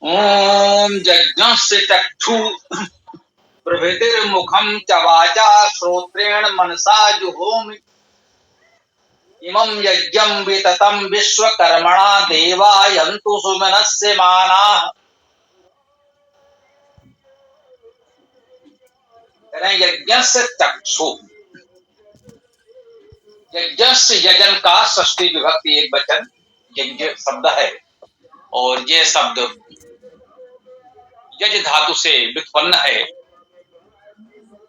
ओम यज्ञस्य चक्षु प्रभृतिर्मुखं च वाचा श्रोत्रेण मनसा जुहोमि इमं यज्ञं विततं विश्वकर्मणा देवा यन्तु सुमनस्य मानाः। यज्ञस्य चक्षु, यज्ञस्य यजन का षष्ठी विभक्ति एक वचन यज्ञ शब्द है और ये शब्द यज धातु से व्युत्पन्न है।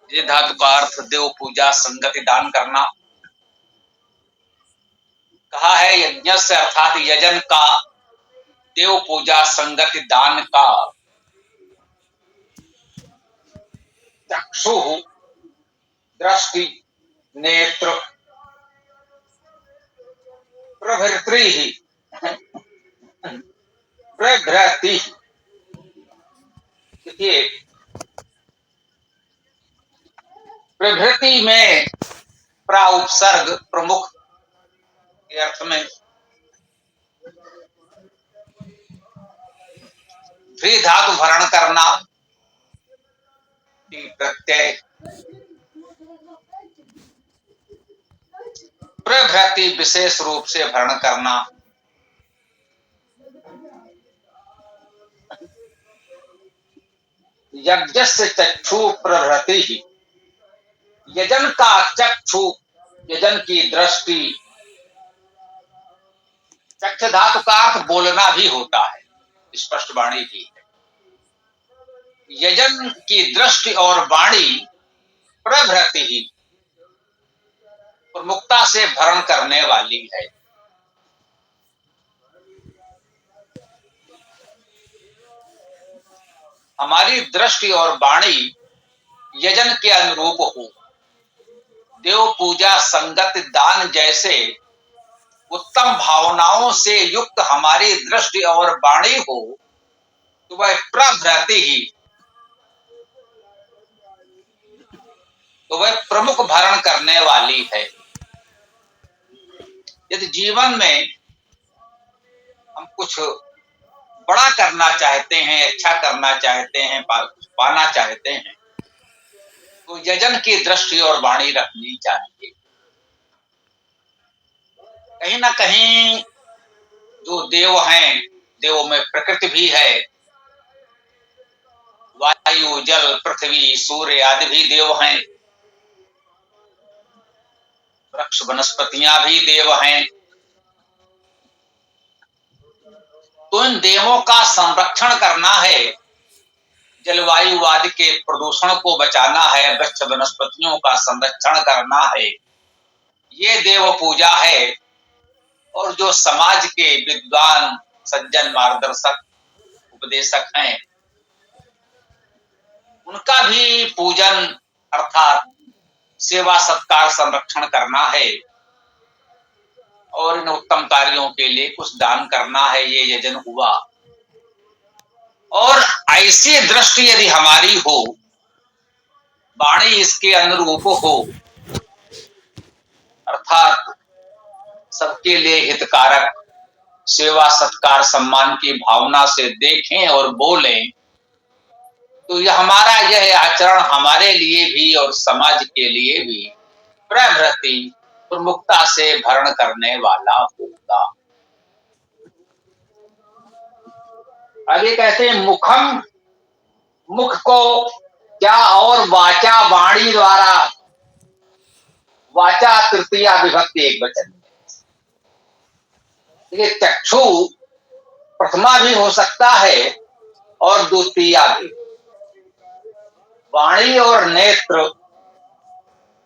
ये धातु का अर्थ देव पूजा संगति दान करना कहा है। यज्ञ से अर्थात यजन का, देव पूजा संगति दान का। चक्षु दृष्टि, नेत्र, प्रभृति प्रभृति। देखिए प्रभृति में प्रा उपसर्ग प्रमुख के अर्थ में ध्री धातु भरण करना, प्रत्यय प्रभृति विशेष रूप से भरण करना। यज्ञस्य चक्षु प्रभृति, यजन का चक्षु, यजन की दृष्टि। चक्ष धातु का अर्थ बोलना भी होता है, स्पष्ट वाणी भी है। यजन की दृष्टि और वाणी प्रभृति ही प्रमुखता से भरण करने वाली है। हमारी दृष्टि और वाणी यजन के अनुरूप हो, देव पूजा संगत दान जैसे उत्तम भावनाओं से युक्त हमारी दृष्टि और वाणी हो तो वह प्रभृति ही, तो वह प्रमुख भरण करने वाली है। यदि जीवन में हम कुछ बड़ा करना चाहते हैं, अच्छा करना चाहते हैं, पाना चाहते हैं, तो यजन की दृष्टि और वाणी रखनी चाहिए। कहीं ना कहीं जो देव हैं, देवों में प्रकृति भी है, वायु जल पृथ्वी सूर्य आदि भी देव हैं, वृक्ष वनस्पतियां भी देव हैं। तो इन देवों का संरक्षण करना है, जलवायु आदि के प्रदूषण को बचाना है, वृक्ष वनस्पतियों का संरक्षण करना है, ये देव पूजा है। और जो समाज के विद्वान सज्जन मार्गदर्शक उपदेशक हैं, उनका भी पूजन अर्थात सेवा सत्कार संरक्षण करना है और इन उत्तम कार्यों के लिए कुछ दान करना है। ये यजन हुआ। और ऐसी दृष्टि यदि हमारी हो, वाणी इसके अनुरूप हो, अर्थात सबके लिए हितकारक, सेवा सत्कार सम्मान की भावना से देखें और बोलें, तो यह हमारा यह आचरण हमारे लिए भी और समाज के लिए भी प्रभृति प्रमुखता से भरण करने वाला होगा। आगे कहते हैं मुखम, मुख को क्या और वाचा वाणी द्वारा, वाचा तृतीया विभक्ति एक वचन। ये चक्षु प्रथमा भी हो सकता है और द्वितीया भी। वाणी और नेत्र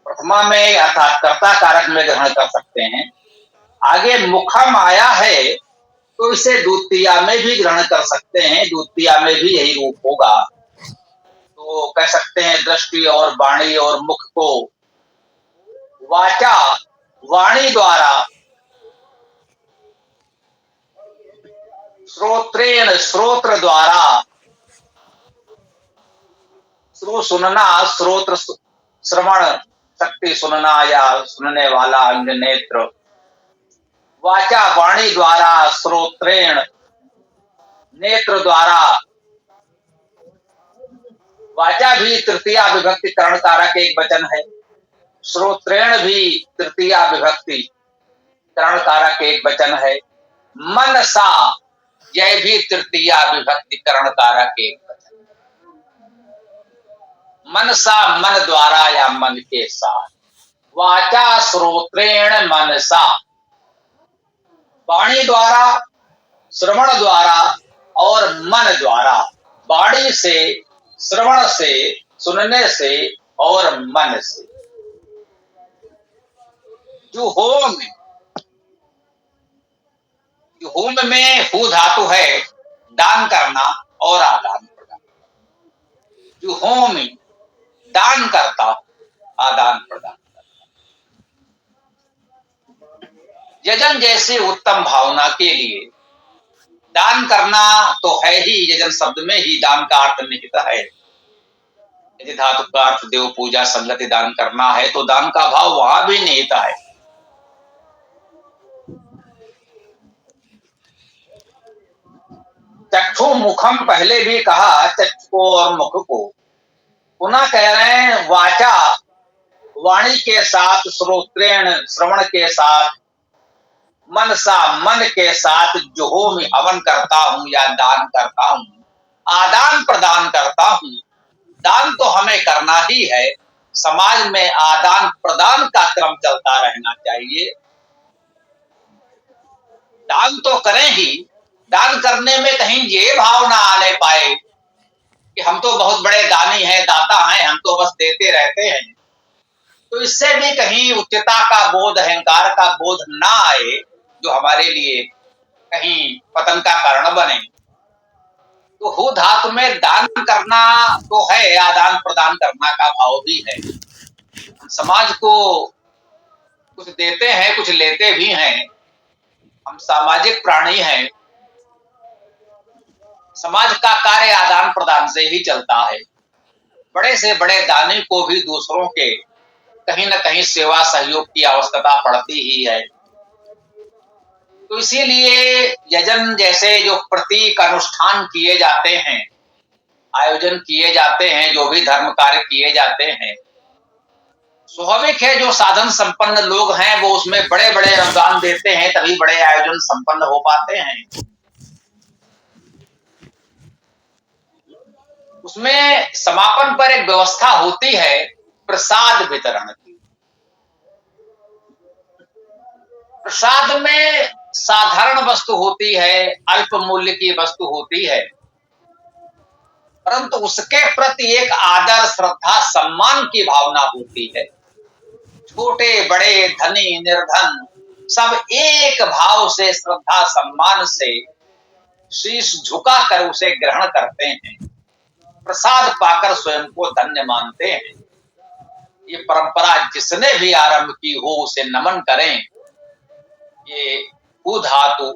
प्रथमा में अर्थात कर्ता कारक में ग्रहण कर सकते हैं। आगे मुखम आया है तो इसे द्वितीया में भी ग्रहण कर सकते हैं, द्वितीया में भी यही रूप होगा। तो कह सकते हैं दृष्टि और वाणी और मुख को वाचा वाणी द्वारा, श्रोत्रेण स्रोत्र द्वारा, श्रो सुनना, स्रोत्र श्रवण शक्ति सुनना या सुनने वाला अंग नेत्र, वाचा वाणी द्वारा, श्रोत्रेण नेत्र द्वारा, वाचा भी तृतीया विभक्ति करण कारक एक वचन है, श्रोत्रेण भी तृतीया विभक्ति करण कारक एक वचन है, मनसा यह भी तृतीया विभक्ति करण कारक एक वचन। मनसा मन द्वारा या मन के साथ, वाचा श्रोत्रेण मनसा, वाणी द्वारा, श्रवण द्वारा और मन द्वारा, वाणी से, श्रवण से, सुनने से और मन से। जुहोम, जुहोम में हु धातु है, दान करना और आदान प्रदान। जुहोमी दान करता, आदान प्रदान। यजन जैसे उत्तम भावना के लिए दान करना तो है ही, यजन शब्द में ही दान का अर्थ निहित है। यदि धातु का अर्थ देव पूजा संगति दान करना है तो दान का भाव वहां भी निहित है। चक्षु मुखम पहले भी कहा, चक्षु को और मुख को पुनः कह रहे हैं। वाचा वाणी के साथ, श्रोत्रेण श्रवण के साथ, मनसा मन के साथ, जुहोमी हवन करता हूं या दान करता हूं, आदान प्रदान करता हूं। दान तो हमें करना ही है, समाज में आदान प्रदान का क्रम चलता रहना चाहिए। दान तो करें ही, दान करने में कहीं ये भाव ना आने पाए कि हम तो बहुत बड़े दानी हैं, दाता हैं, हम तो बस देते रहते हैं। तो इससे भी कहीं उच्चता का बोध, अहंकार का बोध ना आए जो हमारे लिए कहीं पतन का कारण बने। तो हु धातु में दान करना तो है, आदान प्रदान करना का भाव भी है। समाज को कुछ देते हैं, कुछ लेते भी हैं। हम सामाजिक प्राणी हैं, समाज का कार्य आदान प्रदान से ही चलता है। बड़े से बड़े दानी को भी दूसरों के कहीं न कहीं सेवा सहयोग की आवश्यकता पड़ती ही है। तो इसीलिए यजन जैसे जो प्रतीक अनुष्ठान किए जाते हैं, आयोजन किए जाते हैं, जो भी धर्म कार्य किए जाते हैं, स्वाभाविक है जो साधन संपन्न लोग हैं वो उसमें बड़े बड़े अनुदान देते हैं, तभी बड़े आयोजन संपन्न हो पाते हैं। उसमें समापन पर एक व्यवस्था होती है प्रसाद वितरण की। प्रसाद में साधारण वस्तु होती है, अल्प मूल्य की वस्तु होती है, परंतु उसके प्रति एक आदर, श्रद्धा, सम्मान की भावना होती है। छोटे बड़े, धनी निर्धन सब एक भाव से, श्रद्धा सम्मान से शीश झुकाकर उसे ग्रहण करते हैं, प्रसाद पाकर स्वयं को धन्य मानते हैं। ये परंपरा जिसने भी आरंभ की हो उसे नमन करें। ये हु धातु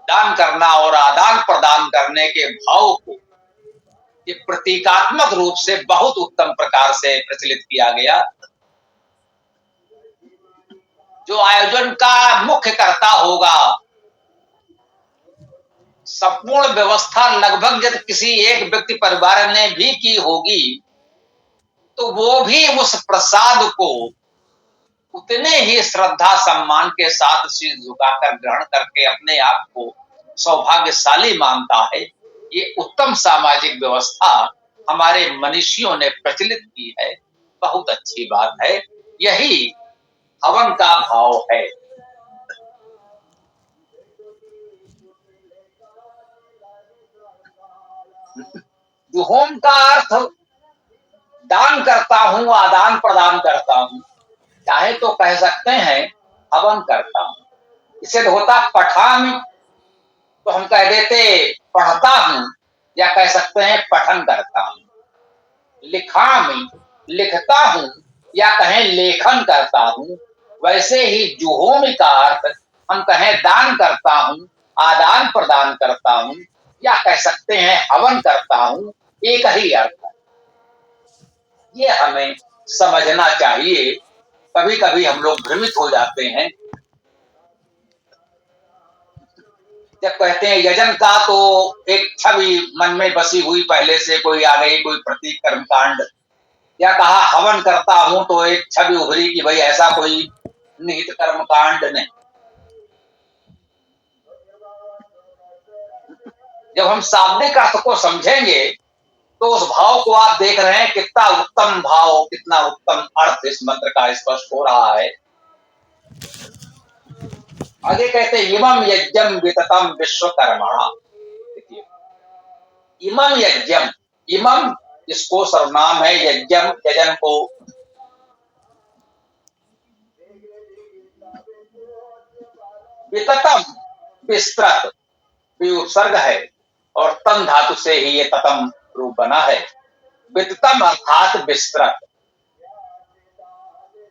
दान करना और आदान प्रदान करने के भाव को ये प्रतीकात्मक रूप से बहुत उत्तम प्रकार से प्रचलित किया गया। जो आयोजन का मुख्य कर्ता होगा, संपूर्ण व्यवस्था लगभग यदि किसी एक व्यक्ति परिवार ने भी की होगी तो वो भी उस प्रसाद को उतने ही श्रद्धा सम्मान के साथ शीश झुकाकर ग्रहण करके अपने आप को सौभाग्यशाली मानता है। ये उत्तम सामाजिक व्यवस्था हमारे मनीषियों ने प्रचलित की है, बहुत अच्छी बात है। यही हवन का भाव है। जुहोम का अर्थ दान करता हूं, आदान प्रदान करता हूं, चाहे तो कह सकते हैं हवन करता हूं। इसे होता पठान तो हम कह देते पढ़ता हूं, या कह सकते हैं पठन करता हूं। लिखामि लिखता हूं, या कहें लेखन करता हूं। वैसे ही जुहोमी का अर्थ हम कहें दान करता हूं, आदान प्रदान करता हूं, या कह सकते हैं हवन करता हूं, एक ही अर्थ है। ये हमें समझना चाहिए। कभी कभी हम लोग भ्रमित हो जाते हैं। जब कहते हैं यजन का, तो एक छवि मन में बसी हुई पहले से कोई आ गई, कोई प्रतीक कर्मकांड, या कहा हवन करता हूं तो एक छवि उभरी कि भाई ऐसा कोई निहित कर्मकांड नहीं। जब हम शाब्दिक अर्थ को समझेंगे तो उस भाव को आप देख रहे हैं, कितना उत्तम भाव, कितना उत्तम अर्थ इस मंत्र का स्पष्ट हो रहा है। आगे कहते हैं इमं यज्ञम विततम विश्वकर्मणा। देखिए, इमं यज्ञम, इमं इसको सर्वनाम है, यज्ञम यजन को विततम विस्तृत उपसर्ग है, और तम धातु से ही ये ततम रूप बना है। विततम अर्थात विस्तृत,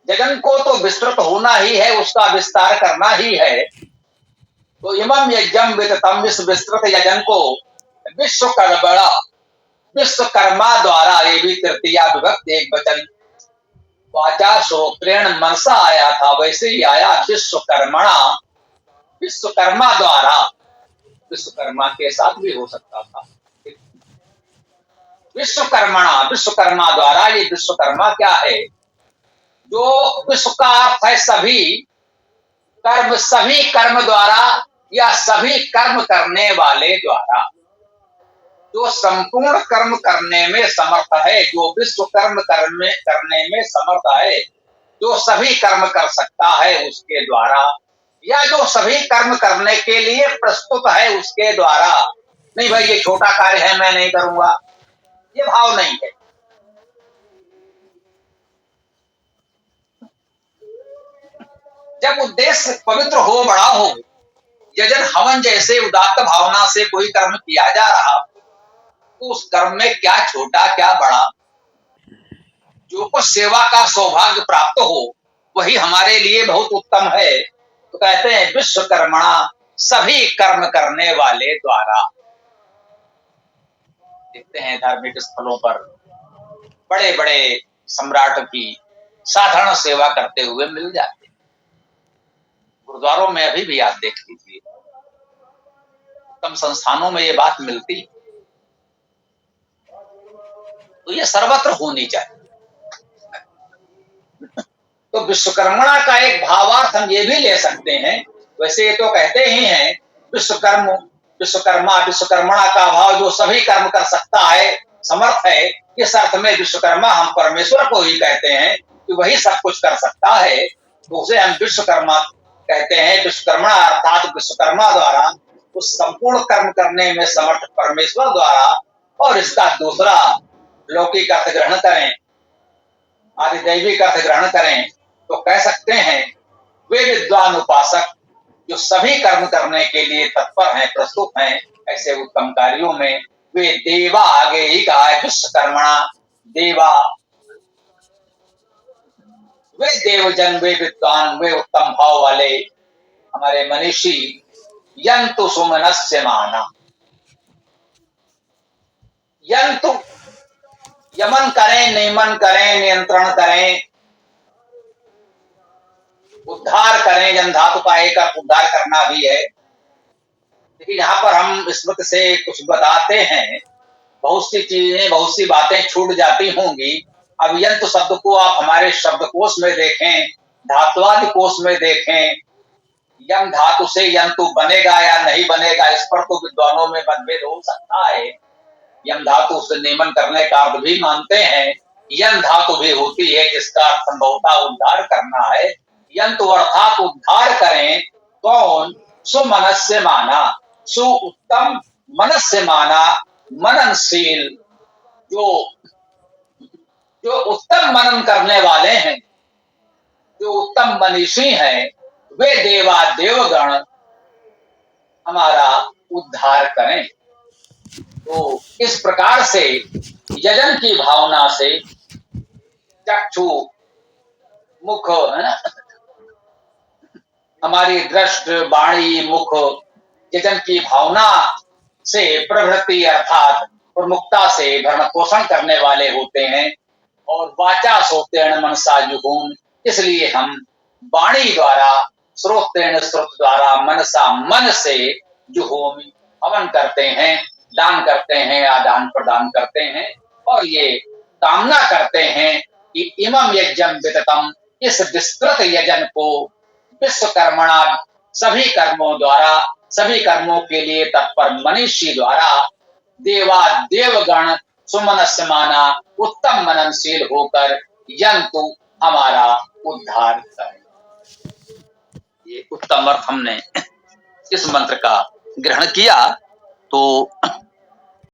जगन को तो विस्तृत होना ही है, उसका विस्तार करना ही है। तो इमं यज्ञम विततम, इस विस्तृत यजन को विश्वकर्मणा, विश्वकर्मा द्वारा, ये भी तृतीया विभक्त एक वचन, वाचा श्रोत्रेण मनसा आया था, वैसे ही आया विश्वकर्मणा, विश्वकर्मा द्वारा। विश्वकर्मा के साथ भी हो सकता था। विश्वकर्मणा, विश्वकर्मा द्वारा। ये विश्वकर्मा क्या है? जो विश्व का अर्थ है सभी कर्म, सभी कर्म द्वारा, या सभी कर्म करने वाले द्वारा, जो संपूर्ण कर्म करने में समर्थ है, जो विश्व कर्म करने में समर्थ है, जो सभी कर्म कर सकता है उसके द्वारा, या जो सभी कर्म करने के लिए प्रस्तुत है उसके द्वारा। नहीं भाई ये छोटा कार्य है, मैं नहीं करूंगा, ये भाव नहीं है। जब उद्देश्य पवित्र हो, बड़ा हो, यजन हवन जैसे उदात्त भावना से कोई कर्म किया जा रहा, तो उस कर्म में क्या छोटा क्या बड़ा, जो कुछ सेवा का सौभाग्य प्राप्त हो वही हमारे लिए बहुत उत्तम है। तो कहते हैं विश्वकर्मणा, सभी कर्म करने वाले द्वारा। देखते हैं धार्मिक स्थलों पर बड़े बड़े सम्राट की साधारण सेवा करते हुए मिल जाते हैं। गुरुद्वारों में अभी भी आप देख लीजिए, उत्तम संस्थानों में ये बात मिलती, तो ये सर्वत्र होनी चाहिए। तो विश्वकर्मणा का एक भावार्थ हम ये भी ले सकते हैं, वैसे ये तो कहते ही हैं विश्वकर्म, विश्वकर्मा, विश्वकर्मणा का भाव जो सभी कर्म कर सकता है, समर्थ है। इस अर्थ में विश्वकर्मा हम परमेश्वर को ही कहते हैं कि वही सब कुछ कर सकता है, तो उसे हम विश्वकर्मा कहते हैं। विश्वकर्मा अर्थात विश्वकर्मा द्वारा, उस संपूर्ण कर्म करने में समर्थ परमेश्वर द्वारा। और इसका दूसरा लौकिक अर्थ ग्रहण करें, आदि दैविक अर्थ ग्रहण करें, तो कह सकते हैं वे विद्वान उपासक जो सभी कर्म करने के लिए तत्पर हैं, प्रस्तुत हैं ऐसे उत्तम कार्यों में, वे देवा, आगे ही कहा है विश्वकर्मणा देवा, वे देवजन, वे विद्वान, वे उत्तम भाव वाले हमारे मनीषी, यंतु सुमनस्य माना, यंतु यमन करें, नियमन करें, नियंत्रण करें, उद्धार करें। जन धातु का एक अर्थ उद्धार करना भी है। लेकिन यहाँ पर हम स्मृति से कुछ बताते हैं, बहुत सी चीजें, बहुत सी बातें छूट जाती होंगी। अब यंत्र शब्द को आप हमारे शब्दकोश में देखें, धातुवादि कोश में देखें, यम धातु से यंतु बनेगा या नहीं बनेगा, इस पर तो विद्वानों में मतभेद हो सकता है। यम धातु से नियमन करने का अर्थ भी मानते हैं, यम धातु भी होती है जिसका अर्थ संभवतः उद्धार करना है। यंतु अर्थात उद्धार करें, कौन? सुमनस्य माना, सु उत्तम, मनस्य माना मननशील, जो जो उत्तम मनन करने वाले हैं, जो उत्तम मनीषी हैं, वे देवा देवगण हमारा उद्धार करें। तो इस प्रकार से यजन की भावना से चक्षु, मुख, हमारी दृष्टि, वाणी, मुख, यजन की भावना से प्रवृत्ति अर्थात प्रमुखता से भरण पोषण करने वाले होते हैं। और वाचा श्रोतेण मनसा जुहूम, इसलिए हम वाणी द्वारा, श्रोतेण श्रुत द्वारा, मनसा मन से जो होम हवन करते हैं, दान करते हैं या दान प्रदान करते हैं और ये कामना करते हैं कि इमम यज्ञम विततम, इस विस्तृत यजन को विश्वकर्मणा सभी कर्मों द्वारा, सभी कर्मों के लिए तत्पर मनीषी द्वारा देवा देवगण सुमनस्यमाना उत्तम मननशील होकर यंतु हमारा उद्धार करें। ये उत्तम अर्थ हमने इस मंत्र का ग्रहण किया। तो